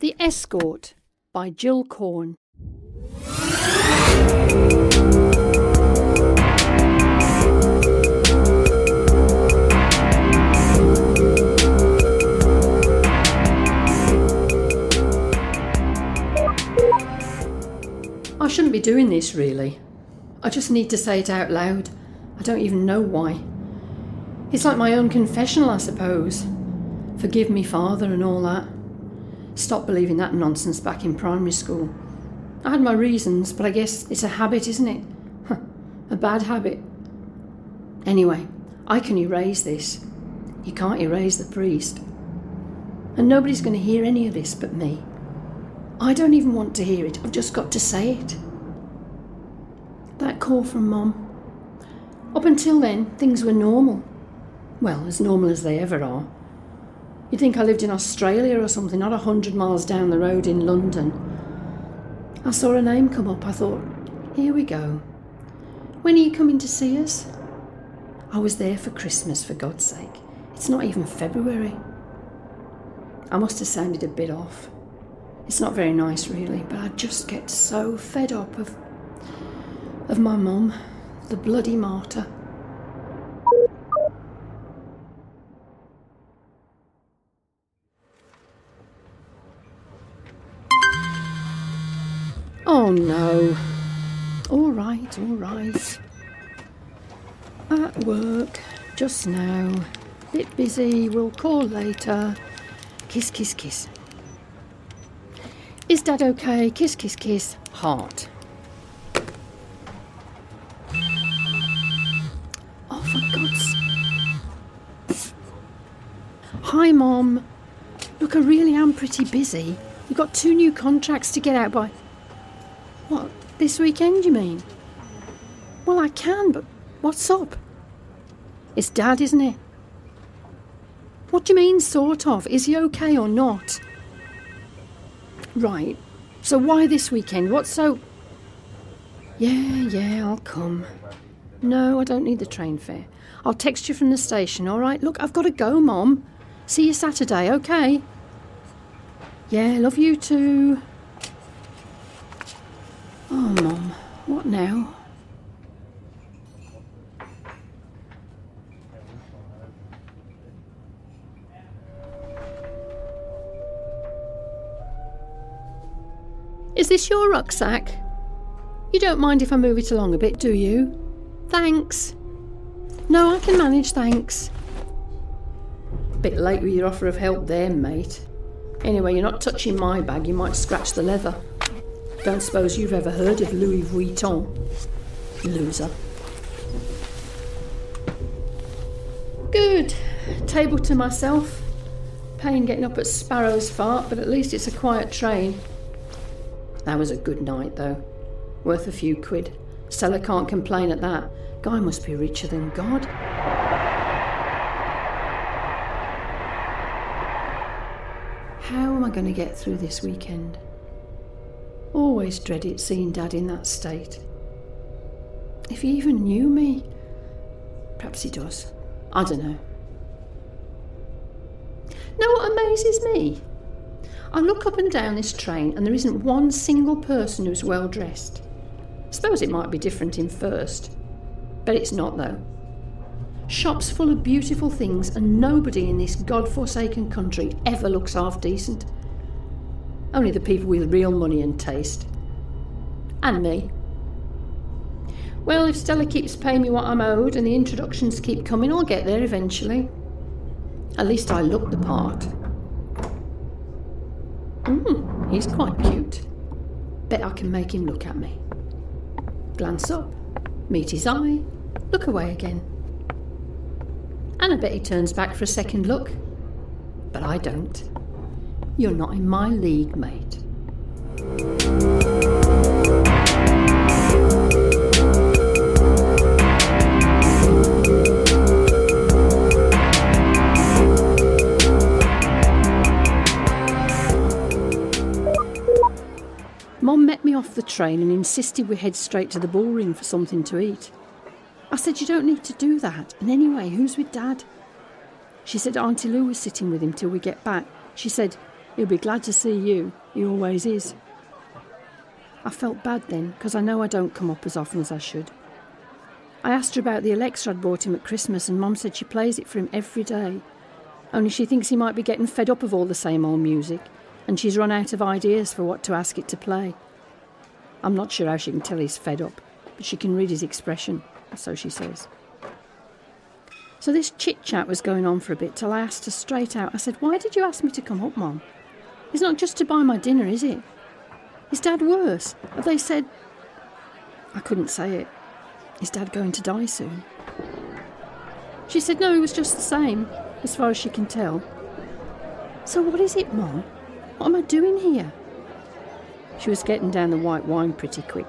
The Escort by Jill Korn. I shouldn't be doing this, really. I just need to say it out loud. I don't even know why. It's like my own confessional, I suppose. Forgive me, Father, and all that. Stopped believing that nonsense back in primary school. I had my reasons, but I guess it's a habit, isn't it? A bad habit. Anyway, I can erase this. You can't erase the priest. And nobody's going to hear any of this but me. I don't even want to hear it. I've just got to say it. That call from Mum. Up until then, things were normal. Well, as normal as they ever are. You'd think I lived in Australia or something, not 100 miles down the road in London. I saw her name come up. I thought, here we go. When are you coming to see us? I was there for Christmas, for God's sake. It's not even February. I must have sounded a bit off. It's not very nice, really, but I just get so fed up of my mum, the bloody martyr. Oh no. All right. At work, just now. Bit busy, we'll call later. Kiss, kiss, kiss. Is Dad okay? Kiss, kiss, kiss. Heart. Oh, for God's... Hi, Mom. Look, I really am pretty busy. We've got 2 new contracts to get out by... What, this weekend, you mean? Well, I can, but what's up? It's Dad, isn't it? What do you mean, sort of? Is he okay or not? Right, so why this weekend? What's so... Yeah, I'll come. No, I don't need the train fare. I'll text you from the station, all right? Look, I've got to go, Mom. See you Saturday, okay? Yeah, love you too. Oh, Mum, what now? Is this your rucksack? You don't mind if I move it along a bit, do you? Thanks. No, I can manage, thanks. Bit late with your offer of help there, mate. Anyway, you're not touching my bag, you might scratch the leather. Don't suppose you've ever heard of Louis Vuitton. Loser. Good. Table to myself. Pain getting up at Sparrow's Fart, but at least it's a quiet train. That was a good night, though. Worth a few quid. Stella can't complain at that. Guy must be richer than God. How am I going to get through this weekend? Always dreaded seeing Dad in that state. If he even knew me. Perhaps he does. I don't know. Know what amazes me? I look up and down this train and there isn't one single person who's well dressed. I suppose it might be different in first. But it's not, though. Shops full of beautiful things and nobody in this God-forsaken country ever looks half decent. Only the people with real money and taste. And me. Well, if Stella keeps paying me what I'm owed and the introductions keep coming, I'll get there eventually. At least I look the part. He's quite cute. Bet I can make him look at me. Glance up, meet his eye, look away again. And I bet he turns back for a second look. But I don't. You're not in my league, mate. Mom met me off the train and insisted we head straight to the bullring for something to eat. I said, you don't need to do that. And anyway, who's with Dad? She said Auntie Lou was sitting with him till we get back. She said, He'll be glad to see you. He always is. I felt bad then, because I know I don't come up as often as I should. I asked her about the Alexa I'd bought him at Christmas, and Mum said she plays it for him every day. Only she thinks he might be getting fed up of all the same old music, and she's run out of ideas for what to ask it to play. I'm not sure how she can tell he's fed up, but she can read his expression, so she says. So this chit-chat was going on for a bit till I asked her straight out. I said, "Why did you ask me to come up, Mum? It's not just to buy my dinner, is it? Is Dad worse? Have they said..." I couldn't say it. Is Dad going to die soon? She said no, he was just the same, as far as she can tell. So what is it, Mum? What am I doing here? She was getting down the white wine pretty quick.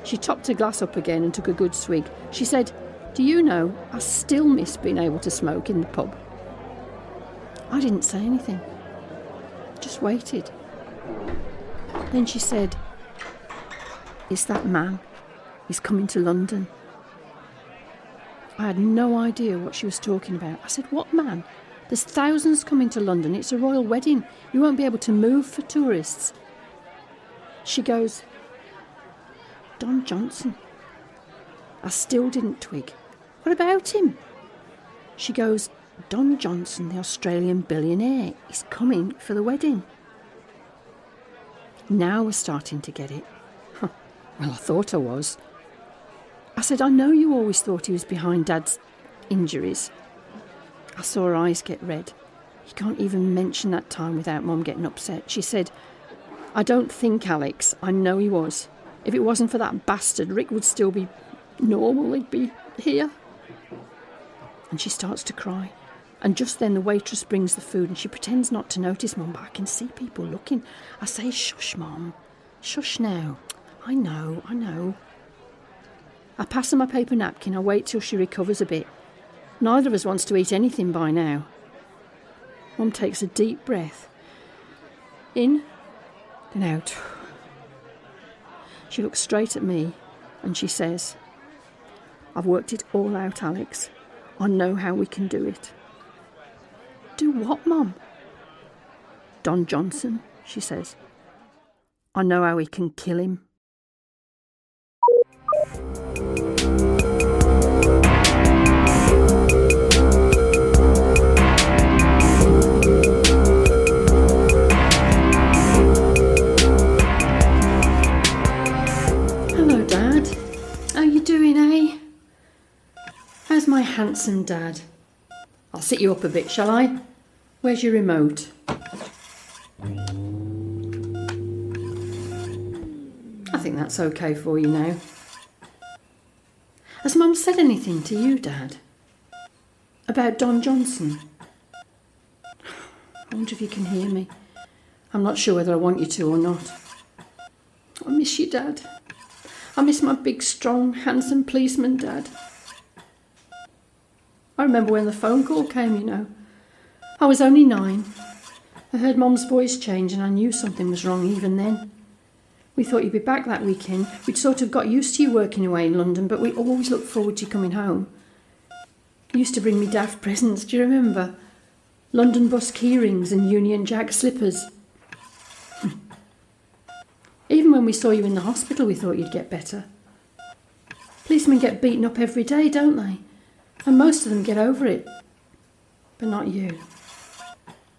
She topped her glass up again and took a good swig. She said, "Do you know, I still miss being able to smoke in the pub." I didn't say anything. Just waited. Then she said, "It's that man. He's coming to London." I had no idea what she was talking about. I said, "What man? There's thousands coming to London. It's a royal wedding. You won't be able to move for tourists." She goes, "Don Johnson." I still didn't twig. "What about him?" She goes, "Don Johnson, the Australian billionaire, is coming for the wedding." Now we're starting to get it. Well, I thought I was. I said, "I know you always thought he was behind Dad's injuries." I saw her eyes get red. You can't even mention that time without Mum getting upset. She said, "I don't think, Alex. I know he was. If it wasn't for that bastard, Rick would still be normal. He'd be here." And she starts to cry. And just then the waitress brings the food and she pretends not to notice, Mum, but I can see people looking. I say, "Shush, Mum. Shush now. I know. I pass her my paper napkin. I wait till she recovers a bit. Neither of us wants to eat anything by now. Mum takes a deep breath. In, then out. She looks straight at me and she says, "I've worked it all out, Alex. I know how we can do it." "Do what, Mum?" "Don Johnson," she says. "I know how we can kill him." Hello, Dad. How you doing, eh? How's my handsome dad? I'll sit you up a bit, shall I? Where's your remote? I think that's okay for you now. Has Mum said anything to you, Dad? About Don Johnson? I wonder if you can hear me. I'm not sure whether I want you to or not. I miss you, Dad. I miss my big, strong, handsome policeman, Dad. I remember when the phone call came, you know. I was only 9. I heard Mum's voice change and I knew something was wrong even then. We thought you'd be back that weekend. We'd sort of got used to you working away in London, but we always looked forward to you coming home. You used to bring me daft presents, do you remember? London bus keyrings and Union Jack slippers. Even when we saw you in the hospital, we thought you'd get better. Policemen get beaten up every day, don't they? And most of them get over it. But not you.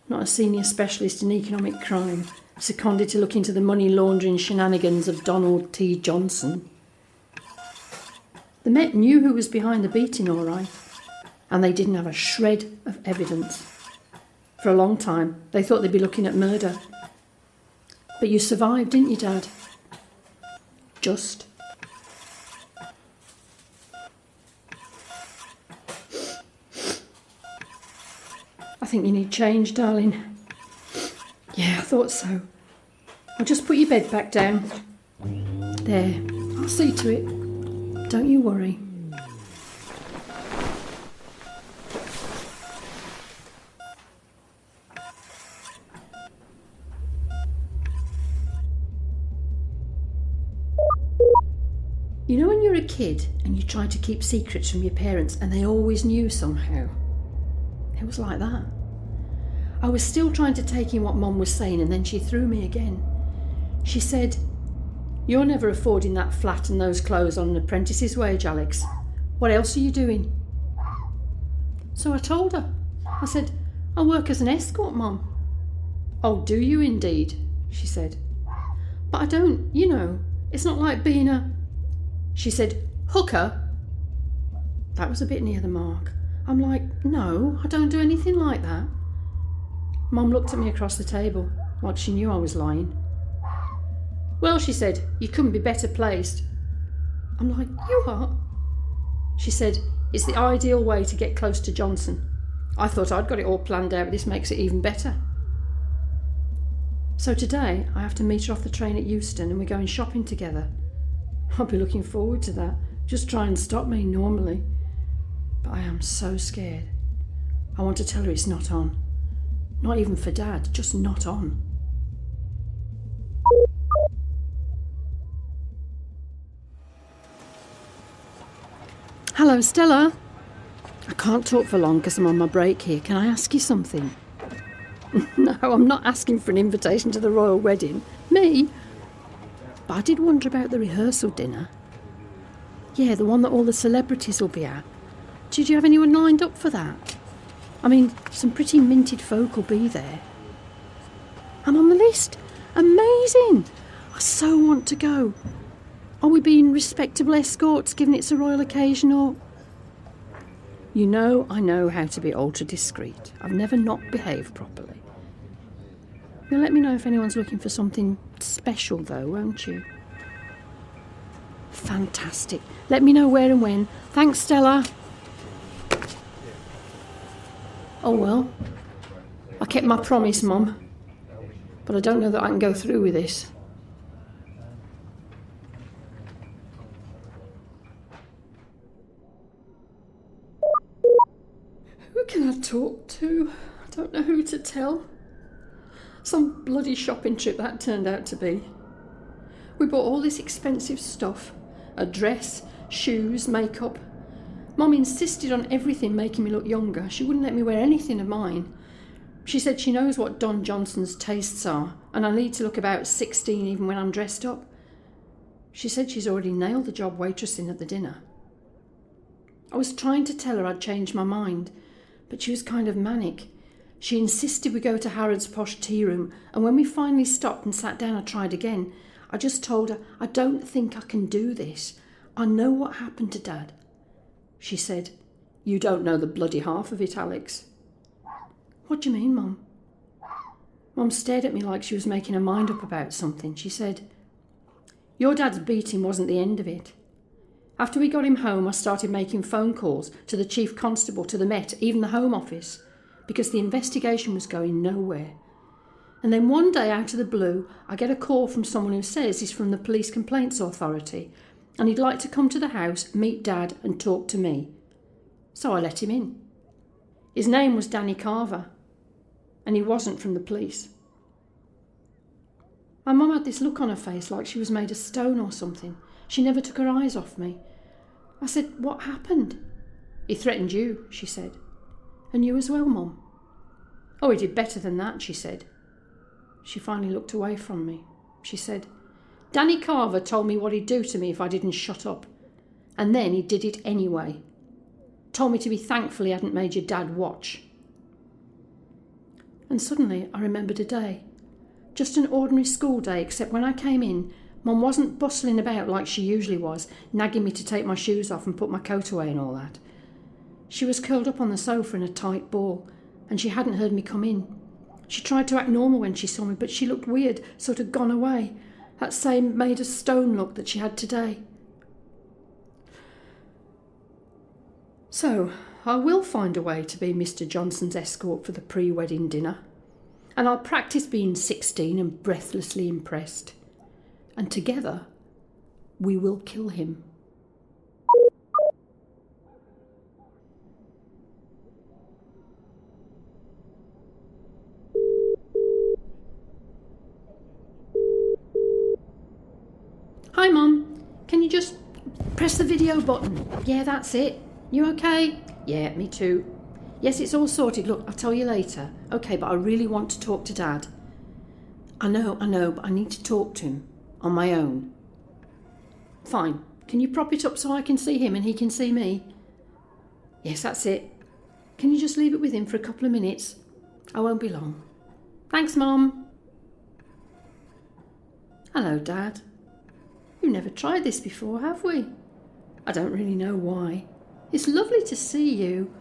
Not a senior specialist in economic crime, seconded to look into the money laundering shenanigans of Donald T. Johnson. The Met knew who was behind the beating, all right, and they didn't have a shred of evidence. For a long time, they thought they'd be looking at murder. But you survived, didn't you, Dad? Just. I think you need change, darling. Yeah, I thought so. I'll just put your bed back down. There, I'll see to it. Don't you worry. You know when you're a kid and you try to keep secrets from your parents and they always knew somehow? It was like that. I was still trying to take in what Mum was saying, and then she threw me again. She said, "You're never affording that flat and those clothes on an apprentice's wage, Alex. What else are you doing?" So I told her. I said, "I work as an escort, Mum." "Oh, do you indeed?" she said. "But I don't, it's not like being a..." She said, "Hooker?" That was a bit near the mark. I'm like, "No, I don't do anything like that." Mum looked at me across the table, like she knew I was lying. "Well," she said, "you couldn't be better placed." I'm like, "You what?" She said, "It's the ideal way to get close to Johnson." I thought I'd got it all planned out, but this makes it even better. So today I have to meet her off the train at Euston and we're going shopping together. I'll be looking forward to that. Just try and stop me normally. But I am so scared. I want to tell her it's not on. Not even for Dad, just not on. Hello, Stella. I can't talk for long because I'm on my break here. Can I ask you something? No, I'm not asking for an invitation to the royal wedding. Me? But I did wonder about the rehearsal dinner. Yeah, the one that all the celebrities will be at. Did you have anyone lined up for that? I mean, some pretty minted folk will be there. I'm on the list. Amazing. I so want to go. Are we being respectable escorts, given it's a royal occasion, or...? You know I know how to be ultra discreet. I've never not behaved properly. You'll let me know if anyone's looking for something special, though, won't you? Fantastic. Let me know where and when. Thanks, Stella. Oh, well. I kept my promise, Mum. But I don't know that I can go through with this. Who can I talk to? I don't know who to tell. Some bloody shopping trip that turned out to be. We bought all this expensive stuff. A dress, shoes, makeup. Mum insisted on everything making me look younger. She wouldn't let me wear anything of mine. She said she knows what Don Johnson's tastes are, and I need to look about 16 even when I'm dressed up. She said she's already nailed the job waitressing at the dinner. I was trying to tell her I'd changed my mind, but she was kind of manic. She insisted we go to Harrod's posh tea room, and when we finally stopped and sat down, I tried again. I just told her, "I don't think I can do this. I know what happened to Dad." She said, "You don't know the bloody half of it, Alex." "What do you mean, Mum?" Mum stared at me like she was making her mind up about something. She said, "Your Dad's beating wasn't the end of it. After we got him home, I started making phone calls to the Chief Constable, to the Met, even the Home Office, because the investigation was going nowhere. And then one day, out of the blue, I get a call from someone who says he's from the Police Complaints Authority and he'd like to come to the house, meet Dad and talk to me. So I let him in. His name was Danny Carver, and he wasn't from the police." My mum had this look on her face like she was made of stone or something. She never took her eyes off me. I said, "What happened?" "He threatened you," she said. "And you as well, Mum?" "Oh, he did better than that," she said. She finally looked away from me. She said, "Danny Carver told me what he'd do to me if I didn't shut up. And then he did it anyway. Told me to be thankful he hadn't made your Dad watch." And suddenly I remembered a day. Just an ordinary school day, except when I came in, Mum wasn't bustling about like she usually was, nagging me to take my shoes off and put my coat away and all that. She was curled up on the sofa in a tight ball, and she hadn't heard me come in. She tried to act normal when she saw me, but she looked weird, sort of gone away. That same made of stone look that she had today. So, I will find a way to be Mr. Johnson's escort for the pre-wedding dinner. And I'll practice being 16 and breathlessly impressed. And together, we will kill him. Hi, Mum. Can you just press the video button? Yeah, that's it. You okay? Yeah, me too. Yes, it's all sorted. Look, I'll tell you later. Okay, but I really want to talk to Dad. I know, but I need to talk to him on my own. Fine. Can you prop it up so I can see him and he can see me? Yes, that's it. Can you just leave it with him for a couple of minutes? I won't be long. Thanks, Mum. Hello, Dad. We've never tried this before, have we? I don't really know why. It's lovely to see you.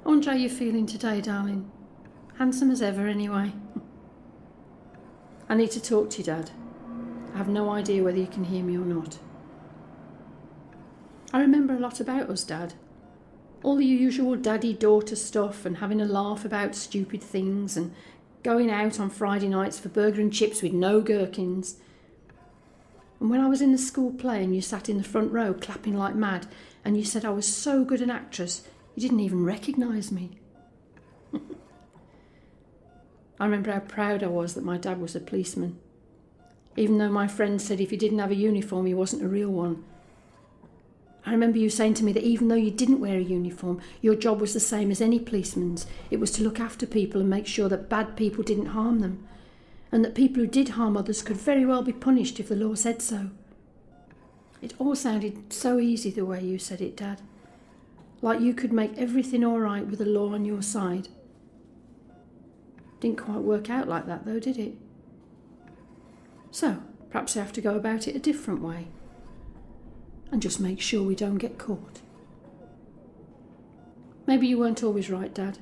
I wonder how you're feeling today, darling. Handsome as ever, anyway. I need to talk to you, Dad. I have no idea whether you can hear me or not. I remember a lot about us, Dad. All the usual daddy-daughter stuff and having a laugh about stupid things and going out on Friday nights for burger and chips with no gherkins. And when I was in the school play and you sat in the front row clapping like mad and you said I was so good an actress, you didn't even recognise me. I remember how proud I was that my dad was a policeman. Even though my friends said if he didn't have a uniform, he wasn't a real one. I remember you saying to me that even though you didn't wear a uniform, your job was the same as any policeman's. It was to look after people and make sure that bad people didn't harm them, and that people who did harm others could very well be punished if the law said so. It all sounded so easy the way you said it, Dad. Like you could make everything all right with the law on your side. Didn't quite work out like that though, did it? So, perhaps I have to go about it a different way. And just make sure we don't get caught. Maybe you weren't always right, Dad,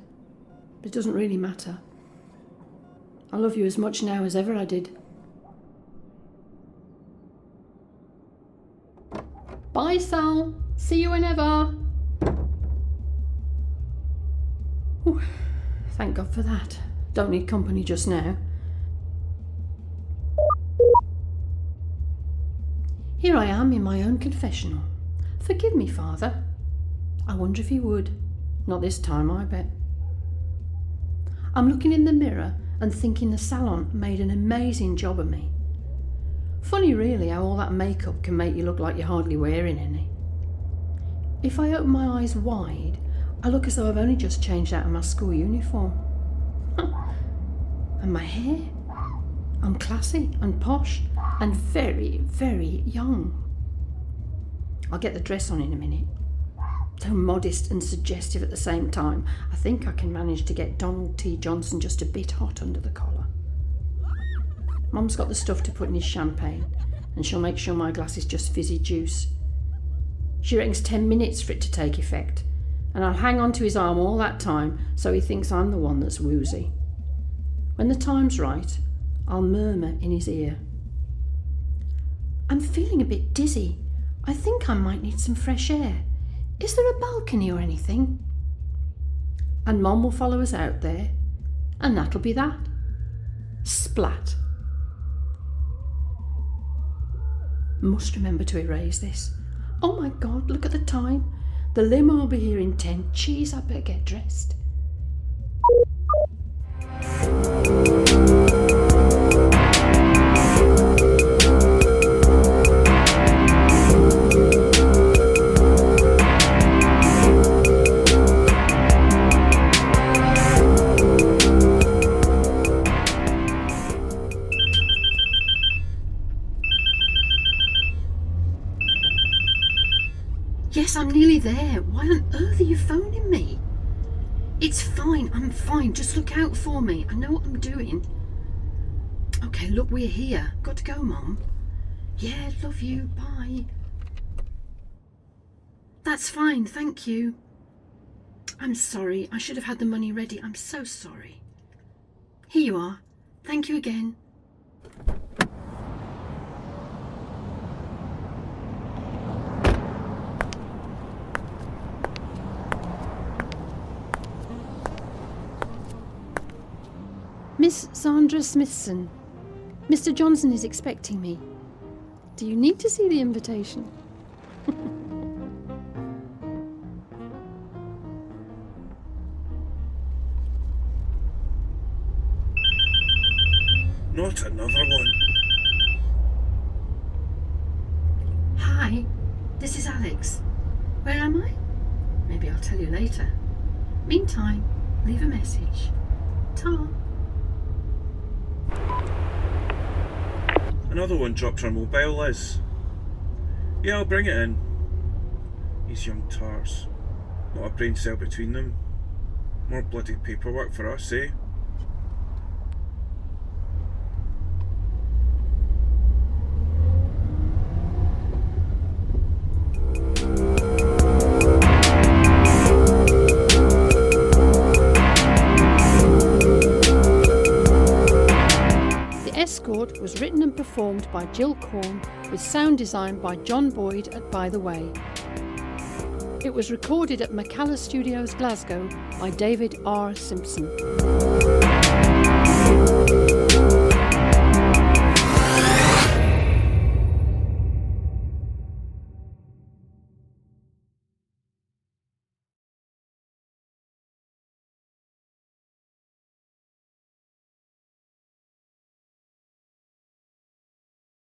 but it doesn't really matter. I love you as much now as ever I did. Bye, Sal. See you whenever. Ooh, thank God for that. Don't need company just now. Here I am in my own confessional. Forgive me, Father. I wonder if he would. Not this time, I bet. I'm looking in the mirror and thinking the salon made an amazing job of me. Funny really how all that makeup can make you look like you're hardly wearing any. If I open my eyes wide, I look as though I've only just changed out of my school uniform. And my hair? I'm classy and posh and very, very young. I'll get the dress on in a minute. So modest and suggestive at the same time. I think I can manage to get Donald T. Johnson just a bit hot under the collar. Mum's got the stuff to put in his champagne, and she'll make sure my glass is just fizzy juice. She reckons 10 minutes for it to take effect, and I'll hang on to his arm all that time so he thinks I'm the one that's woozy. When the time's right, I'll murmur in his ear. I'm feeling a bit dizzy. I think I might need some fresh air. Is there a balcony or anything? And Mum will follow us out there, and that'll be that. Splat. Must remember to erase this. Oh my God, look at the time. The limo will be here in 10. Jeez, I better get dressed. Yes, I'm nearly there. Why on earth are you phoning me? It's fine, I'm fine. Just look out for me. I know what I'm doing. Okay, look, we're here. Got to go, Mum. Yeah, love you. Bye. That's fine, thank you. I'm sorry. I should have had the money ready. I'm so sorry. Here you are. Thank you again. Miss Sandra Smithson, Mr. Johnson is expecting me. Do you need to see the invitation? Not another one. Hi, this is Alex. Where am I? Maybe I'll tell you later. Meantime, Leave a message. Tom. Another one dropped her mobile, Liz. Yeah, I'll bring it in. These young tars. Not a brain cell between them. More bloody paperwork for us, eh? Escort was written and performed by Jill Korn with sound design by John Boyd at By the Way. It was recorded at McCalla Studios, Glasgow by David R. Simpson.